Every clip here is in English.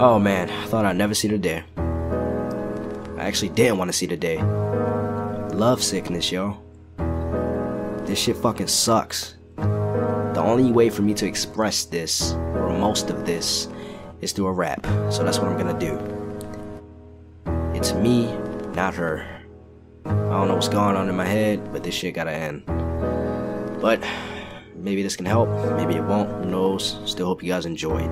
Oh man, I thought I'd never see the day. I actually didn't want to see the day. Love sickness, yo. This shit fucking sucks. The only way for me to express this, or most of this, is through a rap. So that's what I'm gonna do. It's me, not her. I don't know what's going on in my head, but this shit gotta end. But maybe this can help, maybe it won't, who knows. Still hope you guys enjoy it.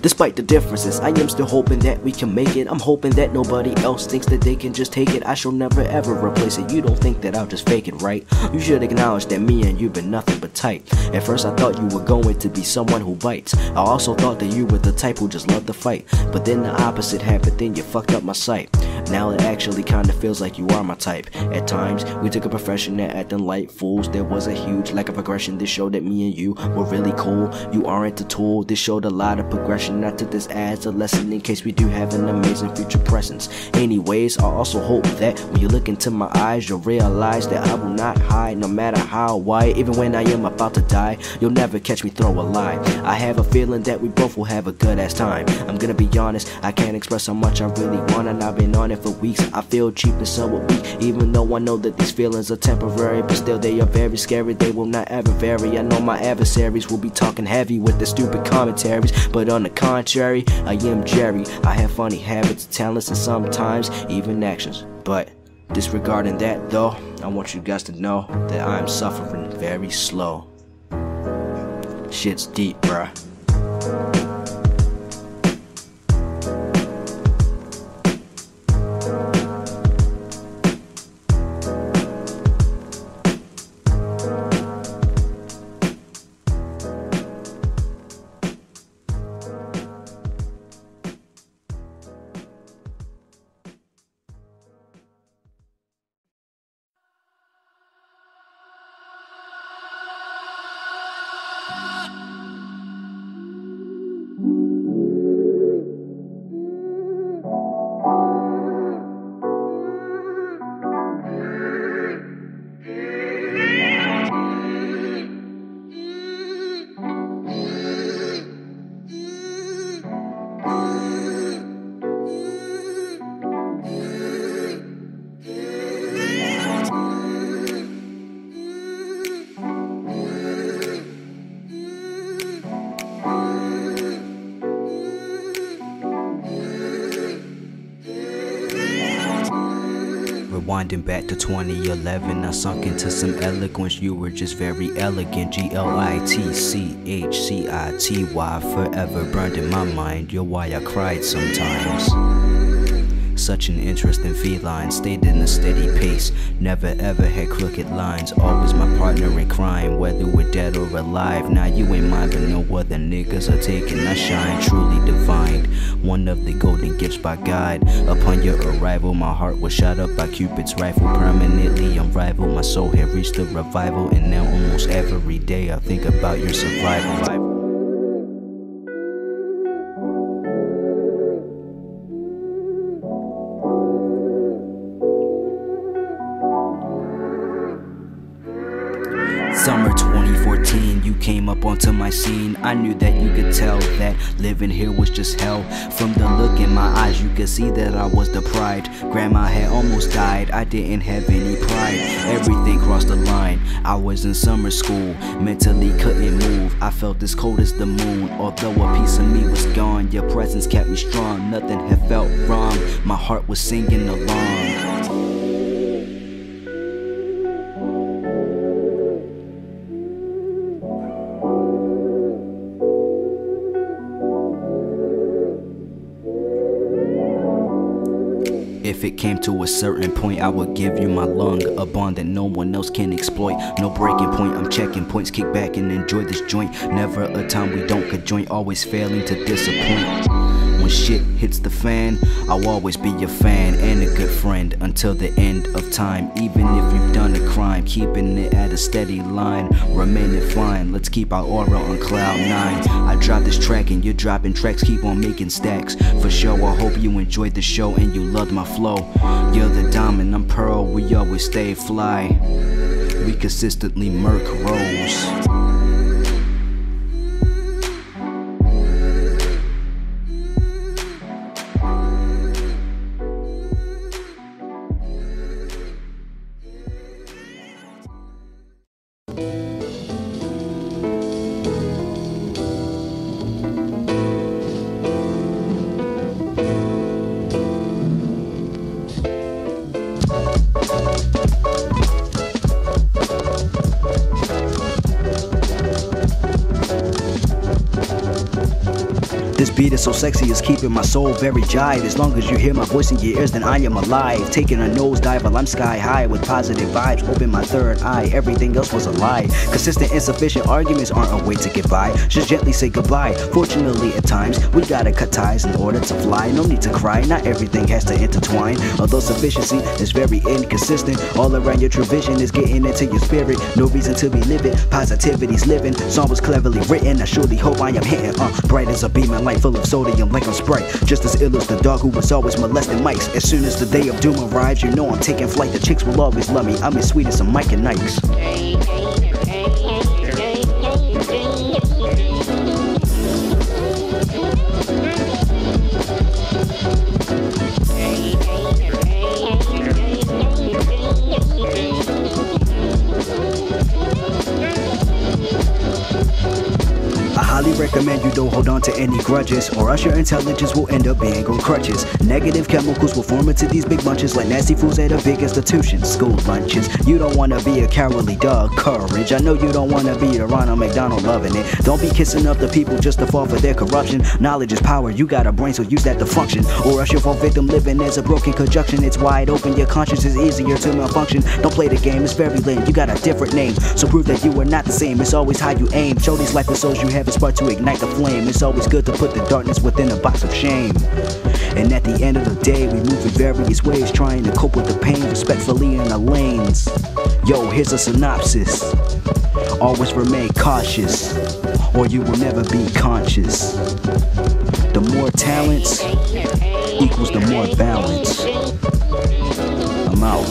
Despite the differences, I am still hoping that we can make it. I'm hoping that nobody else thinks that they can just take it. I shall never ever replace it. You don't think that I'll just fake it, right? You should acknowledge that me and you've been nothing but tight. At first I thought you were going to be someone who bites. I also thought that you were the type who just loved to fight. But then the opposite happened, then you fucked up my sight. Now it actually kinda feels like you are my type. At times, we took a profession at acting like fools. There was a huge lack of aggression. This showed that me and you were really cool. You aren't a tool. This showed a lot of progression. I took this as a lesson in case we do have an amazing future presence. Anyways, I also hope that when you look into my eyes, you'll realize that I will not hide no matter how wide. Even when I am about to die, you'll never catch me throw a lie. I have a feeling that we both will have a good ass time. I'm gonna be honest, I can't express how much I really want, and I've been on it for weeks. I feel cheap and somewhat weak, even though I know that these feelings are temporary, but still they are very scary. They will not ever vary. I know my adversaries will be talking heavy with their stupid commentaries, but on the contrary, I am Jerry. I have funny habits, talents, and sometimes even actions. But disregarding that though, I want you guys to know that I am suffering very slow. Shit's deep, bruh. Rewinding back to 2011, I sunk into some eloquence. You were just very elegant. GLITCHCITY, forever burned in my mind. You're why I cried sometimes. Such an interesting feline, stayed in a steady pace. Never ever had crooked lines. Always my partner in crime, whether we're dead or alive. Now you ain't mine, but no other niggas are taking I shine. Truly divine, one of the golden gifts by God. Upon your arrival, my heart was shot up by Cupid's rifle. Permanently unrivaled, my soul had reached a revival. And now almost every day I think about your survival. Summer 2014, you came up onto my scene. I knew that you could tell that living here was just hell. From the look in my eyes, you could see that I was deprived. Grandma had almost died, I didn't have any pride. Everything crossed the line. I was in summer school, mentally couldn't move. I felt as cold as the moon. Although a piece of me was gone, your presence kept me strong. Nothing had felt wrong, my heart was singing along. If it came to a certain point, I would give you my lung, a bond that no one else can exploit. No breaking point, I'm checking points, kick back and enjoy this joint. Never a time we don't conjoin, always failing to disappoint. When shit hits the fan, I'll always be your fan and a good friend until the end of time. Even if you've done a crime, keeping it at a steady line, remaining fine. Let's keep our aura on cloud 9. I drop this track and you're dropping tracks, keep on making stacks. For sure, I hope you enjoyed the show and you loved my flow. You're the diamond, I'm pearl, we always stay fly. We consistently murk rose. This beat is so sexy, it's keeping my soul very jive. As long as you hear my voice in your ears, then I am alive. Taking a nosedive while I'm sky high with positive vibes. Open my third eye, everything else was a lie. Consistent, insufficient arguments aren't a way to get by. Just gently say goodbye. Fortunately, at times, we gotta cut ties in order to fly. No need to cry, not everything has to intertwine. Although sufficiency is very inconsistent, all around your true vision is getting into your spirit. No reason to be living, positivity's living. Song was cleverly written, I surely hope I am hitting. Bright as a beaming light full of sodium like I'm Sprite. Just as ill as the dog who was always molesting mics. As soon as the day of doom arrives, you know I'm taking flight. The chicks will always love me, I'm as sweet as some Mike and Nikes. I highly recommend you don't hold on to any grudges, or else your intelligence will end up being on crutches. Negative chemicals will form into these big bunches like nasty fools at a big institution. School lunches. You don't wanna be a cowardly dog. Courage. I know you don't wanna be a Ronald McDonald loving it. Don't be kissing up the people just to fall for their corruption. Knowledge is power. You got a brain, so use that to function. Or else you'll fall victim living as a broken conjunction. It's wide open. Your conscience is easier to malfunction. Don't play the game. It's very lame. You got a different name, so prove that you are not the same. It's always how you aim. Show these life the souls you have a spark to ignite the flame. It's always good to put the darkness within a box of shame. And at the end of the day, we move in various ways, trying to cope with the pain respectfully in our lanes. Yo, here's a synopsis. Always remain cautious, or you will never be conscious. The more talents equals the more balance. I'm out.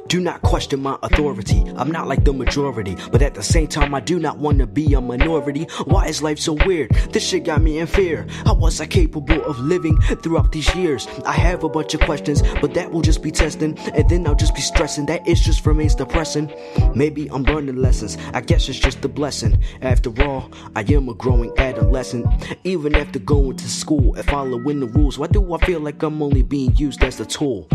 Do not question my authority. I'm not like the majority, but at the same time I do not want to be a minority. Why is life so weird? This shit got me in fear. How was I capable of living throughout these years? I have a bunch of questions, but that will just be testing, and then I'll just be stressing. That it just remains depressing. Maybe I'm learning lessons, I guess it's just a blessing. After all, I am a growing adolescent. Even after going to school and following the rules, why do I feel like I'm only being used as a tool?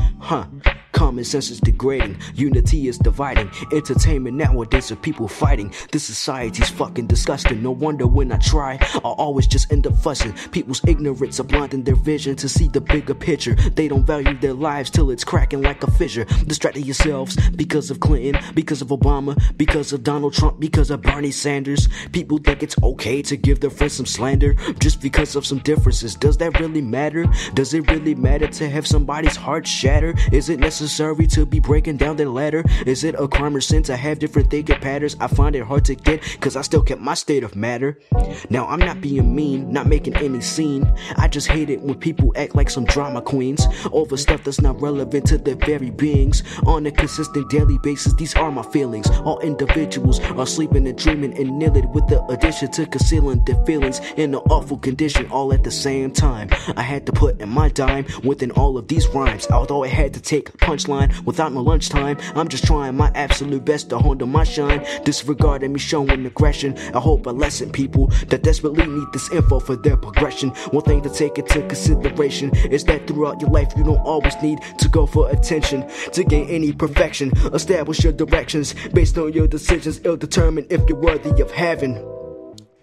Common sense is degrading, unity is dividing. Entertainment nowadays are people fighting. This society's fucking disgusting. No wonder when I try, I'll always just end up fussing. People's ignorance are blinding their vision to see the bigger picture. They don't value their lives till it's cracking like a fissure. Distracting yourselves because of Clinton, because of Obama, because of Donald Trump, because of Bernie Sanders. People think it's okay to give their friends some slander just because of some differences. Does that really matter? Does it really matter to have somebody's heart shatter? Is it necessary to be breaking down their ladder? Is it a crime or sin to have different thinking patterns? I find it hard to get, cause I still kept my state of matter. Now I'm not being mean, not making any scene. I just hate it when people act like some drama queens over stuff that's not relevant to their very beings. On a consistent daily basis, these are my feelings. All individuals are sleeping and dreaming and kneeling, with the addition to concealing their feelings in an awful condition all at the same time. I had to put in my dime within all of these rhymes, although I had to take a punchline without no lunchtime. I'm just trying my absolute best to hold on my shine, disregarding me showing aggression. I hope I lessen people that desperately need this info for their progression. One thing to take into consideration is that throughout your life you don't always need to go for attention to gain any perfection. Establish your directions based on your decisions. It'll determine if you're worthy of having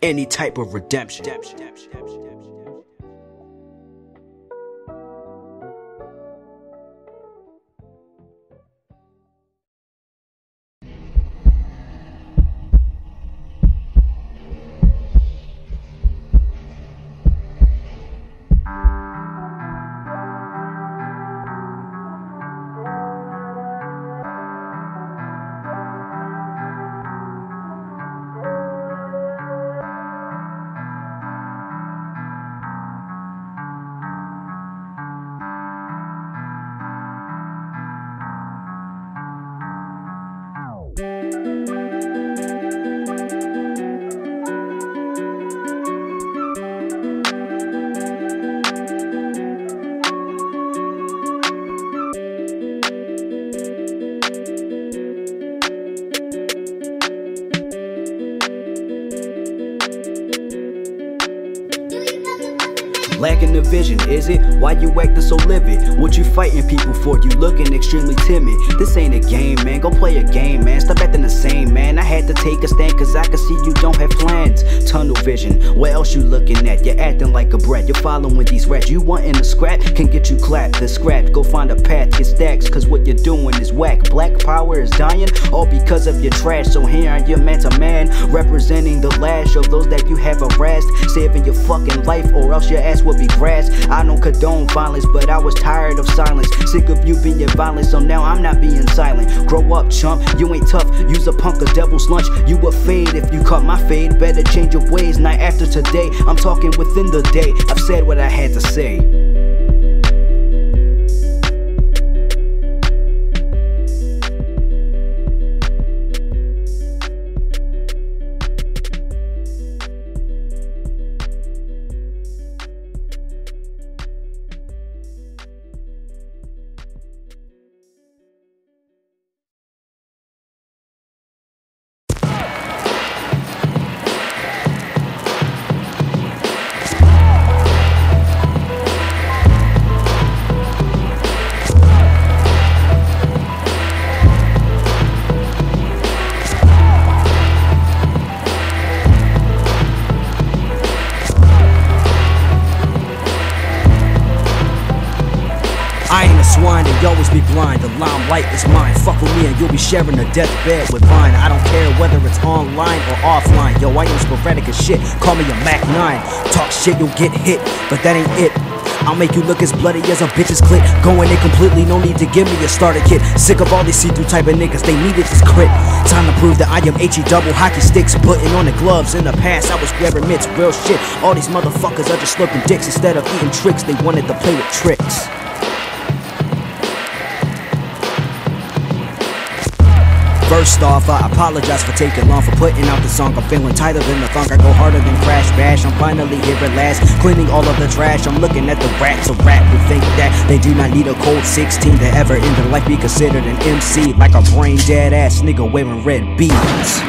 any type of redemption. Lacking the vision, is it? Why you acting so livid? What you fighting people for? You looking extremely timid. This ain't a game, man. Go play a game, man. Stop acting the same, man. I had to take a stand cause I can see you don't have plans. Tunnel vision, what else you looking at? You're acting like a brat. You're following these rats. You wanting a scrap? Can get you clapped, then scrapped. Go find a path, get stacks, cause what you're doing is whack. Black power is dying, all because of your trash. So here I am, man to man, representing the lash of those that you have harassed. Saving your fucking life or else your ass will be grass. I don't condone violence, but I was tired of silence. Sick of you being violent, so now I'm not being silent. Grow up, chump, you ain't tough. Use a punk of devil's lunch. You would fade if you caught my fade. Better change your ways, night after today. I'm talking within the day. I've said what I had to say. I ain't a swine, they always be blind. The limelight is mine. Fuck with me and you'll be sharing a deathbed with mine. I don't care whether it's online or offline. Yo, I am sporadic as shit. Call me a Mac 9. Talk shit, you'll get hit, but that ain't it. I'll make you look as bloody as a bitch's clit. Going in completely, no need to give me a starter kit. Sick of all these see-through type of niggas, they needed this crit. Time to prove that I am HE double hockey sticks. Putting on the gloves, in the past I was grabbing mitts. Real shit, all these motherfuckers are just slurping dicks. Instead of eating tricks, they wanted to play with tricks. First off, I apologize for taking long for putting out the song. I'm feeling tighter than the thunk. I go harder than Crash Bash. I'm finally here at last, cleaning all of the trash. I'm looking at the rats of rap who think that they do not need a cold 16 to ever in their life be considered an MC. Like a brain dead ass nigga wearing red beads.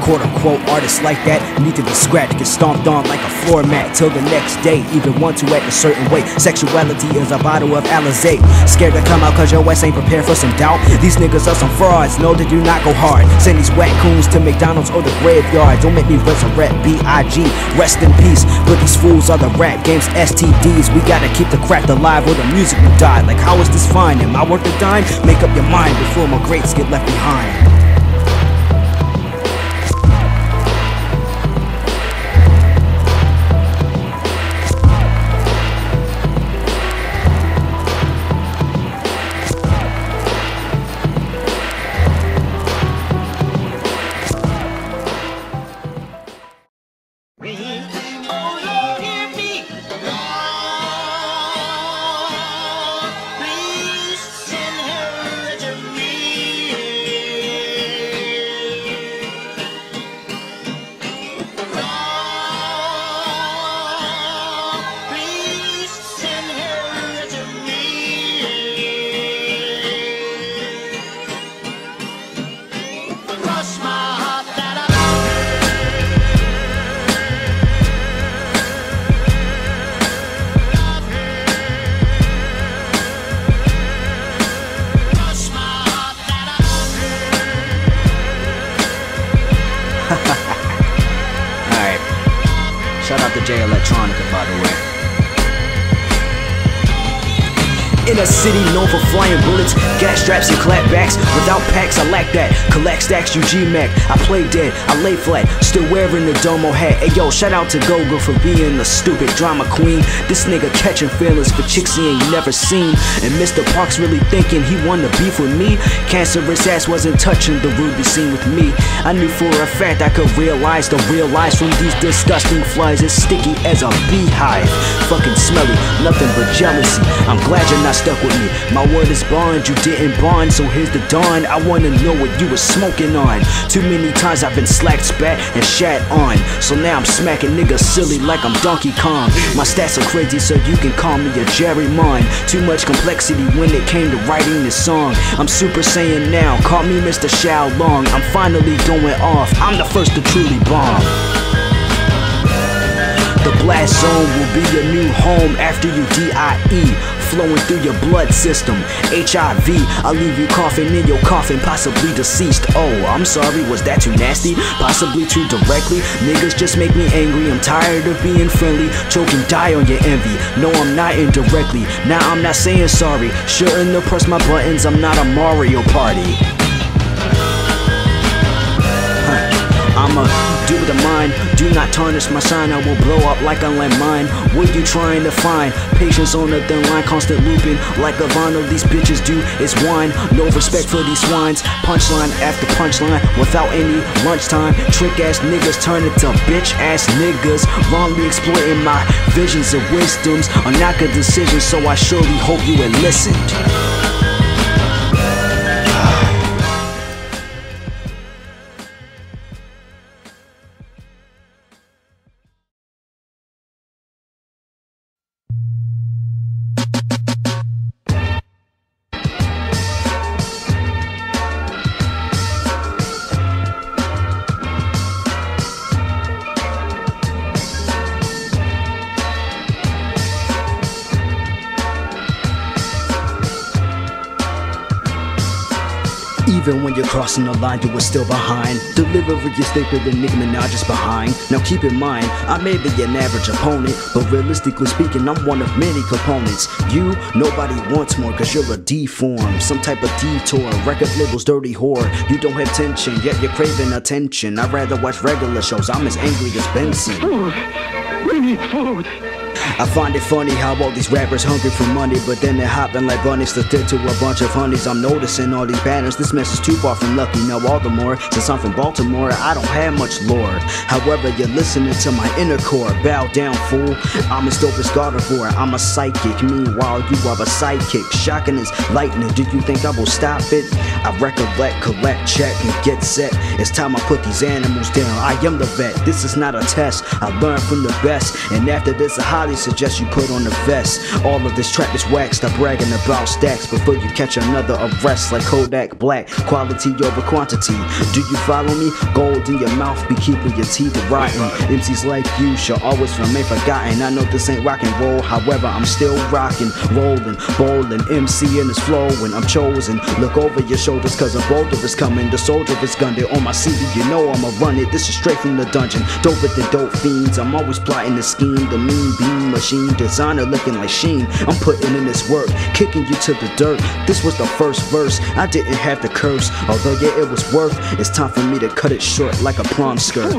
Quote unquote artists like that need to be scratched, get stomped on like a floor mat till the next day. Even want to act a certain way. Sexuality is a bottle of Alizé. Scared to come out cause your ass ain't prepared for some doubt. These niggas are some frauds, know that do not go hard. Send these whack coons to McDonald's or the graveyard. Don't make me resurrect B.I.G. Rest in peace, but these fools are the rap game's STDs. We gotta keep the craft alive or the music will die. Like how is this fine? Am I worth a dime? Make up your mind before my greats get left behind. Alright, shout out to ELECTRONICA by the way. In a city known for flying bullets, gas straps and clapbacks. Without packs, I lack that. Collect stacks, UG Mac. I play dead, I lay flat, still wearing the domo hat. Hey yo, shout out to Gogo for being the stupid drama queen. This nigga catching feelings for chicks he ain't never seen. And Mr. Parks really thinking he won the beef with me. Cancerous ass wasn't touching the ruby scene with me. I knew for a fact I could realize the real lies from these disgusting flies. It's sticky as a beehive, fucking smelly, nothing but jealousy. I'm glad you're not stuck with me. My word is bond, you didn't bond, so here's the dawn. I wanna know what you were smoking on. Too many times I've been slacked, spat, and shat on, so now I'm smacking niggas silly like I'm Donkey Kong. My stats are crazy, so you can call me a Jerry Mon. Too much complexity when it came to writing this song. I'm Super Saiyan now, call me Mr. Shao Long. I'm finally going off, I'm the first to truly bomb. The blast zone will be your new home after you DIE, flowing through your blood system. HIV, I'll leave you coughing in your coffin, possibly deceased. Oh, I'm sorry, was that too nasty? Possibly too directly? Niggas just make me angry, I'm tired of being friendly. Choke and die on your envy. No, I'm not indirectly. Now I'm not saying sorry. Shouldn't have pressed my buttons, I'm not a Mario Party. I'm a do with a mind, do not tarnish my shine. I will blow up like a landmine. What you trying to find? Patience on the thin line, constant looping like a vinyl. These bitches do is whine. No respect for these swines. Punchline after punchline without any lunchtime. Trick ass niggas turn into bitch ass niggas. Wrongly exploiting my visions and wisdoms are not good decisions, so I surely hope you had listened. Even when you're crossing the line, you were still behind. Delivery is thicker than Nicki Minaj is behind. Now keep in mind, I may be an average opponent, but realistically speaking, I'm one of many components. You, nobody wants more, cause you're a deform, some type of detour, record label's dirty whore. You don't have tension, yet you're craving attention. I'd rather watch regular shows, I'm as angry as Benson. Food! We need food! I find it funny how all these rappers hungry for money, but then they're hopping like bunnies to stick to a bunch of honeys. I'm noticing all these patterns, this mess is too far from lucky. Now all the more, since I'm from Baltimore, I don't have much lore. However, you're listening to my inner core. Bow down, fool, I'm as dope as Gardevoir. I'm a psychic, meanwhile you are a sidekick. Shocking as lightning, do you think I will stop it? I recollect, collect, check, and get set. It's time I put these animals down, I am the vet. This is not a test, I learned from the best. And after this, I highly suggest you put on the vest. All of this trap is whack, stop bragging about stacks before you catch another arrest like Kodak Black. Quality over quantity, do you follow me? Gold in your mouth be keeping your teeth rotten. MCs like you shall always remain forgotten. I know this ain't rock and roll, however I'm still rocking, rolling, bowling, MC in his flow when I'm chosen. Look over your shoulders cause a boulder is coming. The soldier is gunned on my CD, you know I'ma run it. This is straight from the dungeon, dope with the dope fiends. I'm always plotting the scheme, the mean beam machine, designer looking like Sheen. I'm putting in this work, kicking you to the dirt. This was the first verse, I didn't have to curse, although yeah it was worth. It's time for me to cut it short like a prom skirt.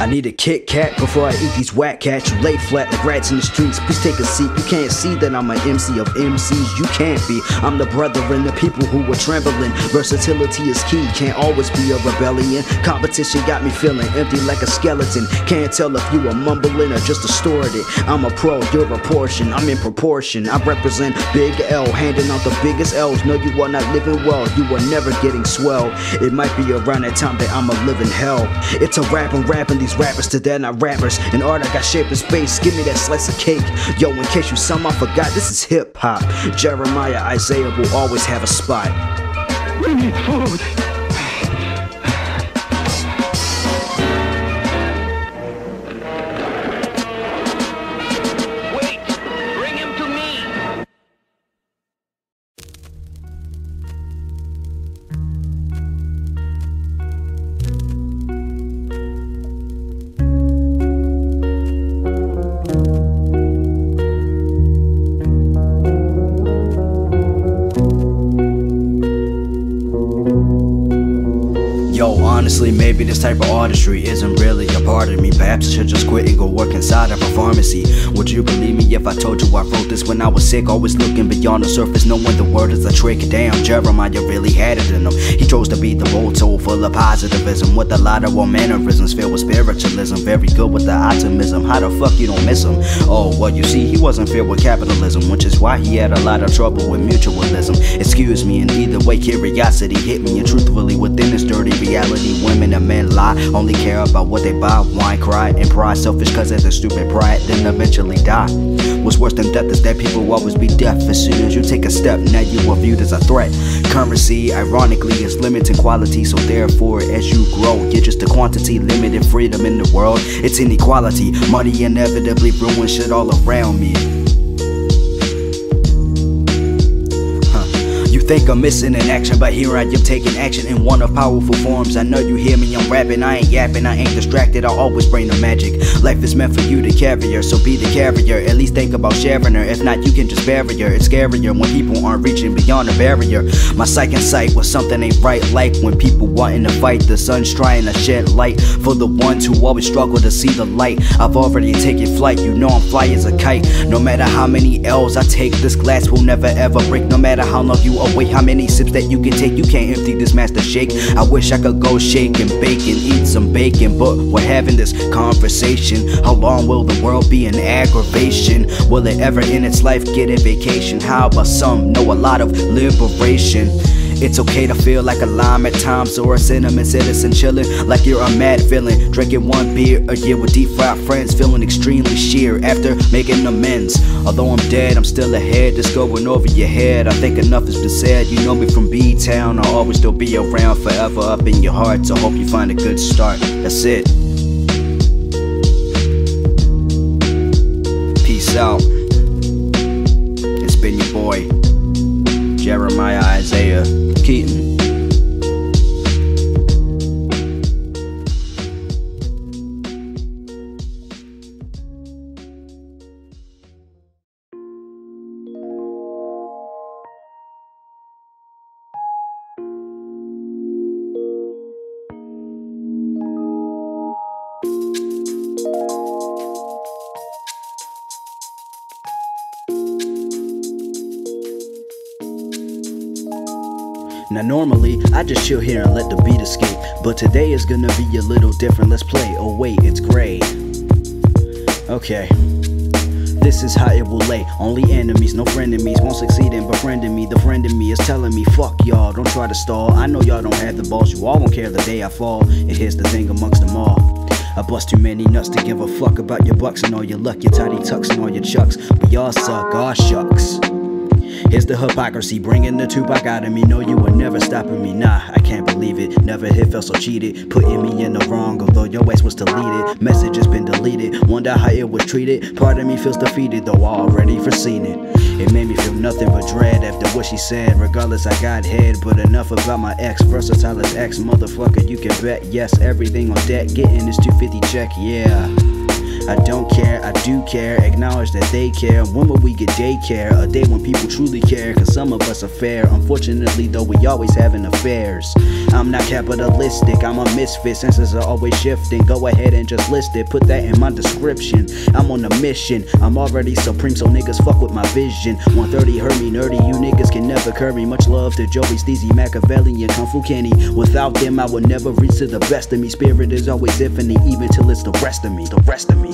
I need a Kit Kat before I eat these whack cats. You lay flat like rats in the streets, please take a seat. You can't see that I'm an MC of MCs, you can't be. I'm the brother and the people who were trembling. Versatility is key, can't always be a rebellion. Competition got me feeling empty like a skeleton. Can't tell if you are mumbling or just distorted it. I'm a pro, you're a portion, I'm in proportion. I represent Big L, handing out the biggest L's. No, you are not living well, you are never getting swell. It might be around that time that I'ma live in hell. It's a rapping these rappers to they're not rappers. And art I got shape and space, give me that slice of cake. Yo, in case you somehow forgot, this is hip hop. Jeremiah, Isaiah will always have a spot. We need food! Honestly, maybe this type of artistry isn't really a part of me. Perhaps I should just quit and go work inside of a pharmacy. Would you believe me if I told you I wrote this when I was sick? Always looking beyond the surface, knowing the word is a trick. Damn, Jeremiah really had it in him. He chose to be the motto, full of positivism, with a lot of mannerisms filled with spiritualism. Very good with the optimism. How the fuck you don't miss him? Oh, well, you see, he wasn't filled with capitalism, which is why he had a lot of trouble with mutualism. Excuse me, and either way, curiosity hit me, and truthfully, within this dirty reality, women and men lie, only care about what they buy, whine, cry, and pride. Selfish cause of their stupid pride, then eventually die. What's worse than death is that people will always be deaf. As soon as you take a step, now you are viewed as a threat. Currency, ironically, is limited quality, so therefore, as you grow, you're just a quantity. Limited freedom in the world, it's inequality. Money inevitably ruins shit all around me. Think I'm missing in action, but here I am taking action in one of powerful forms. I know you hear me, I'm rapping, I ain't yapping, I ain't distracted, I always bring the magic. Life is meant for you to carry her, so be the carrier. At least think about sharing her, if not you can just bury her. It's scarier when people aren't reaching beyond the barrier. My psych and sight was something ain't right, like when people wanting to fight. The sun's trying to shed light for the ones who always struggle to see the light. I've already taken flight, you know I'm fly as a kite. No matter how many L's I take, this glass will never ever break. No matter how long you awake, how many sips that you can take, you can't empty this master shake. I wish I could go shake and bake and eat some bacon, but we're having this conversation. How long will the world be an aggravation? Will it ever in its life get a vacation? How about some know a lot of liberation? It's okay to feel like a lime at times, or a cinnamon citizen chillin' like you're a mad villain. Drinking one beer a year with deep fried friends, feeling extremely sheer after making amends. Although I'm dead, I'm still ahead, just going over your head. I think enough has been said, you know me from B-Town. I'll always still be around forever up in your heart, so hope you find a good start. That's it. Peace out. It's been your boy, Jeremiah Isaiah Keaton. Now normally, I just chill here and let the beat escape, but today is gonna be a little different. Let's play. Oh wait, it's gray. Okay. This is how it will lay. Only enemies, no frenemies, won't succeed in befriending me. The friend in me is telling me, fuck y'all, don't try to stall. I know y'all don't have the balls, you all won't care the day I fall. And here's the thing amongst them all, I bust too many nuts to give a fuck about your bucks and all your luck, your tidy tucks and all your chucks. We all suck, aw shucks. Here's the hypocrisy, bringing the Tupac out of me. No, you were never stopping me, nah, I can't believe it. Never hit, felt so cheated, putting me in the wrong, although your ass was deleted. Message has been deleted, wonder how it was treated. Part of me feels defeated, though I already foreseen it. It made me feel nothing but dread after what she said. Regardless, I got head, but enough about my ex. Versatile as X, motherfucker, you can bet. Yes, everything on deck, getting this 250 check, yeah. I don't care, I do care, acknowledge that they care. When will we get daycare? A day when people truly care, cause some of us are fair. Unfortunately though, we always having affairs. I'm not capitalistic, I'm a misfit, senses are always shifting. Go ahead and just list it, put that in my description. I'm on a mission, I'm already supreme, so niggas fuck with my vision. 130 hurt me nerdy, you niggas can never curry. Much love to Joey, Steezy, Machiavelli, and Kung Fu Kenny. Without them I would never reach to the best of me. Spirit is always infinite, even till it's the rest of me. The rest of me.